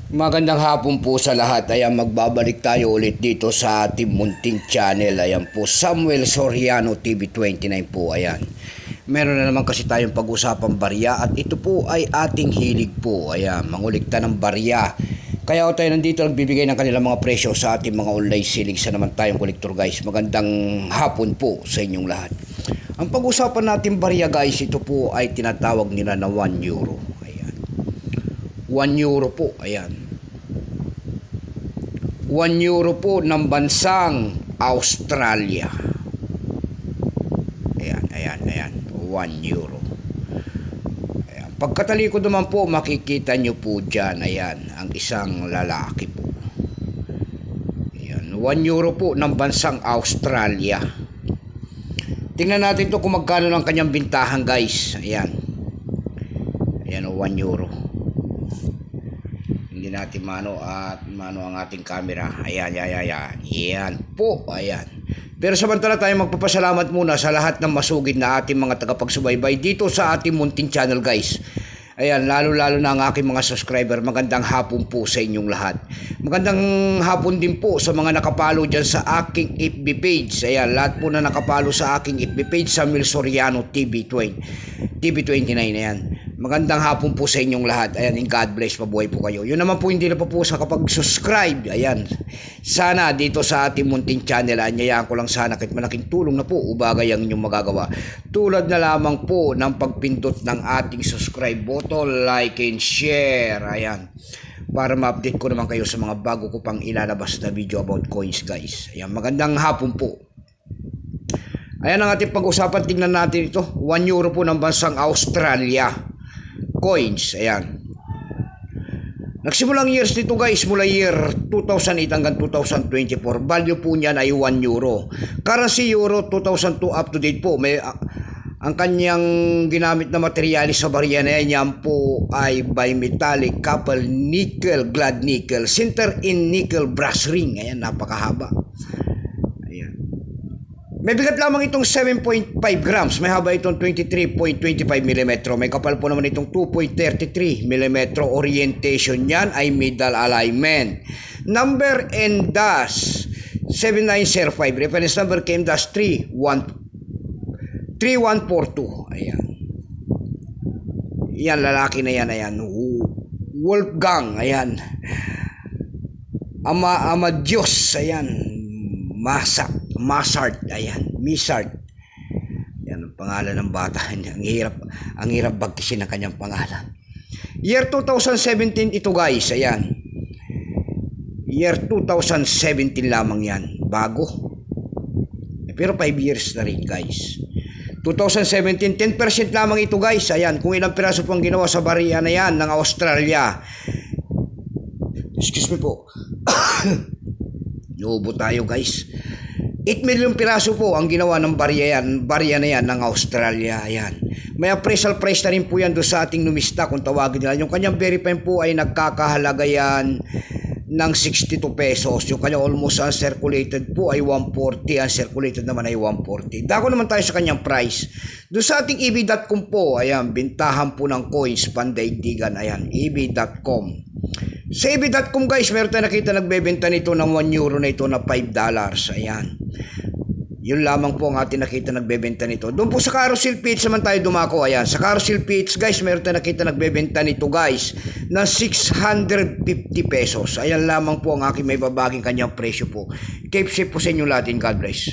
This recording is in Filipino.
Magandang hapon po sa lahat. Ayan, magbabalik tayo ulit dito sa ating munting channel. Ayan po, Samuel Soriano TV29 po. Ayan. Meron na naman kasi tayong pag-usapang barya at ito po ay ating hilig po. Ayan, mangulikta ng barya. Kaya tayo nandito nagbibigay ng kanilang mga presyo sa ating mga online selling sa naman tayong kolektor guys. Magandang hapon po sa inyong lahat. Ang pag-usapan natin barya guys, ito po ay tinatawag nila na 1 euro. 1 euro po, ayan. 1 euro po ng bansang Australia. Ayan. 1 euro. Ayan. Pagkatalikod naman po, makikita nyo po dyan, ayan, ang isang lalaki po. Ayan, 1 euro po ng bansang Australia. Tingnan natin to kung magkano ng kanyang bintahan guys. Ayan. Ayan, 1 euro. Hindi natin mano ang ating camera. Ayan. Ayan po, ayan. Pero samantala tayo magpapasalamat muna sa lahat ng masugid na ating mga tagapagsubaybay dito sa ating munting channel guys. Ayan, lalo na ang aking mga subscriber. Magandang hapon po sa inyong lahat. Magandang hapon din po sa mga nakapalo dyan sa aking FB page. Ayan, lahat po na nakapalo sa aking FB page, Samuel Soriano TV29. Ayan. Magandang hapon po sa inyong lahat. Ayan, and God bless, mabuhay po kayo. Yun naman po hindi na pa po sa kapag-subscribe. Ayan, sana dito sa ating munting channel, anyayaan ko lang sana kahit malaking tulong na po ubagay ang inyong magagawa. Tulad na lamang po ng pagpindot ng ating subscribe button, like and share. Ayan, para ma-update ko naman kayo sa mga bago ko pang ilalabas na video about coins guys. Ayan, magandang hapon po. Ayan ang ating pag-usapan. Tingnan natin ito. 1 euro po ng bansang Australia. Coins, ayan. Nagsimulang years dito guys, mula year 2008 hanggang 2024. Value po niyan ay 1 euro. Currency euro 2002 up to date po. May ang kanyang ginamit na materyales sa barya na yan po ay bimetallic, copper, nickel, glad nickel, center in nickel brass ring. Ayan, napakahaba. Ayan. May bigat lamang itong 7.5 grams. May haba itong 23.25 mm. May kapal po naman itong 2.33 mm. Orientation niyan ay middle alignment. Number NDAS 7905. Reference number KMDAS 3142. Ayan. Yan, lalaki na yan. Ayan. Wolfgang. Ayan. Ama Diyos. Ayan. Masart, ayan, Misart. Yan ang pangalan ng bata. Ang hirap bagkisin ang kanyang pangalan. Year 2017 ito guys, ayan. Year 2017 lamang yan, bago. Pero 5 years na rin guys. 2017, 10% lamang ito guys. Ayan, kung ilang piraso po ang ginawa sa barya na yan ng Australia. Excuse me po. Nuubo tayo guys. 8 million piraso po ang ginawa ng barya na yan ng Australia. Ayan. May appraisal price na rin po yan doon sa ating numista kung tawagin nila. Yung kanyang verify po ay nagkakahalaga yan ng 62 pesos. Yung kanyang almost uncirculated po ay 140. Uncirculated naman ay 140. Dako naman tayo sa kanyang price. Doon sa ating eb.com po, ayan, bintahan po ng coins pandaigdigan. Ayan, eb.com. Sa eb.com guys, meron tayo nakita nagbebenta nito ng 1 euro na ito na $5. Ayan. Yun lamang po ang ating nakita nagbebenta nito. Doon po sa carousel page naman tayo dumako. Ayan. Sa carousel page guys, meron tayo nakita nagbebenta nito guys ng 650 pesos. Ayan lamang po ang aking may babaging kanyang presyo po. Keep safe po sa inyo lahat. God bless.